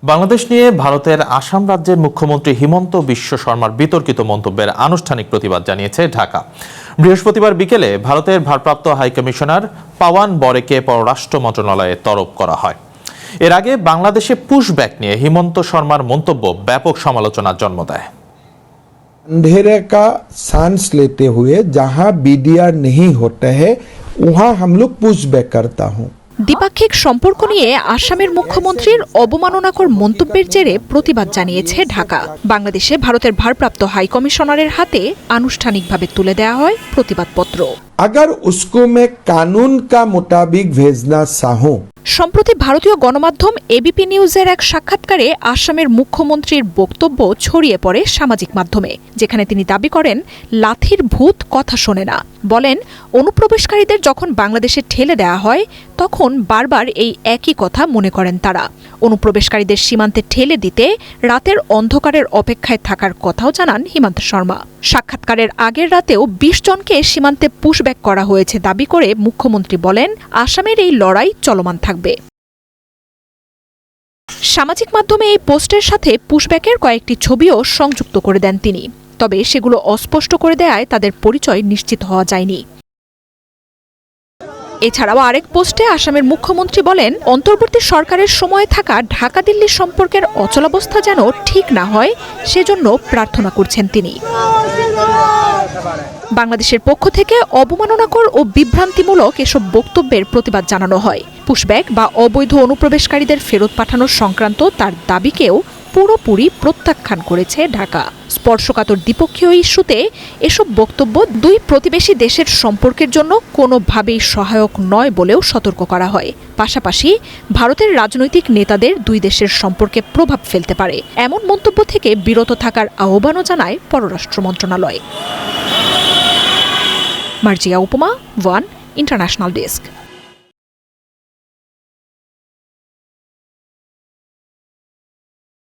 বাংলাদেশ নিয়ে ভারতের আসাম রাজ্যের মুখ্যমন্ত্রী হিমন্ত বিশ্ব শর্মার বিতর্কিত মন্তব্যের আনুষ্ঠানিক প্রতিবাদ জানিয়েছে ঢাকা। বৃহস্পতিবার বিকেলে ভারতের ভারপ্রাপ্ত হাইকমিশনার পাওয়ান বরেকে পররাষ্ট্র মন্ত্রণালয়ে তলব করা হয়। এর আগে বাংলাদেশে পুশব্যাক নিয়ে হিমন্ত শর্মার মন্তব্য ব্যাপক সমালোচনার জন্ম দেয়। अंधेरे का सांस लेते हुए जहां बीडीआर नहीं होता है वहां हम लोग पुशबैक करता हूं। দ্বিপাক্ষিক সম্পর্ক নিয়ে আসামের মুখ্যমন্ত্রীর অবমাননাকর মন্তব্যের জেরে প্রতিবাদ জানিয়েছে ঢাকা। বাংলাদেশে ভারতের ভারপ্রাপ্ত হাইকমিশনারের হাতে আনুষ্ঠানিকভাবে তুলে দেওয়া হয় প্রতিবাদপত্র। अगर उसको मैं कानून का मुताबिक भेजना चाहूं। সম্প্রতি ভারতীয় গণমাধ্যম এবিপি নিউজের এক সাক্ষাৎকারে আসামের মুখ্যমন্ত্রীর বক্তব্য ছড়িয়ে পড়ে সামাজিক মাধ্যমে, যেখানে তিনি দাবি করেন লাথির ভূত কথা শোনে না। বলেন, অনুপ্রবেশকারীদের যখন বাংলাদেশে ঠেলে দেওয়া হয় তখন বারবার এই একই কথা মনে করেন তারা। অনুপ্রবেশকারীদের সীমান্তে ঠেলে দিতে রাতের অন্ধকারের অপেক্ষায় থাকার কথাও জানান হিমন্ত শর্মা। সাক্ষাৎকারের আগের রাতেও ২০ জনকে সীমান্তে পুশব্যাক করা হয়েছে দাবি করে মুখ্যমন্ত্রী বলেন, আসামের এই লড়াই চলমান থাকবে। সামাজিক মাধ্যমে এই পোস্টের সাথে পুশব্যাকের কয়েকটি ছবিও সংযুক্ত করে দেন তিনি, তবে সেগুলো অস্পষ্ট করে দেয়ায় তাদের পরিচয় নিশ্চিত হওয়া যায়নি। এছাড়াও আরেক পোস্টে আসামের মুখ্যমন্ত্রী বলেন, অন্তর্বর্তী সরকারের সময়ে থাকা ঢাকা দিল্লি সম্পর্কের অচলাবস্থা যেন ঠিক না হয় সেজন্য প্রার্থনা করছেন তিনি। বাংলাদেশের পক্ষ থেকে অবমাননাকর ও বিভ্রান্তিমূলক এসব বক্তব্যের প্রতিবাদ জানানো হয়। পুশব্যাক বা অবৈধ অনুপ্রবেশকারীদের ফেরত পাঠানোর সংক্রান্ত তার দাবিকেও পুরোপুরি প্রত্যাখ্যান করেছে ঢাকা। স্পর্শকাতর দ্বিপক্ষীয় ইস্যুতে এসব বক্তব্য দুই প্রতিবেশী দেশের সম্পর্কের জন্য কোনোভাবেই সহায়ক নয় বলেও সতর্ক করা হয়। পাশাপাশি ভারতের রাজনৈতিক নেতাদের দুই দেশের সম্পর্কে প্রভাব ফেলতে পারে এমন মন্তব্য থেকে বিরত থাকার আহ্বানও জানায় পররাষ্ট্র মন্ত্রণালয়। মার্জিয়া উপমা, ওয়ান ইন্টারন্যাশনাল ডেস্ক।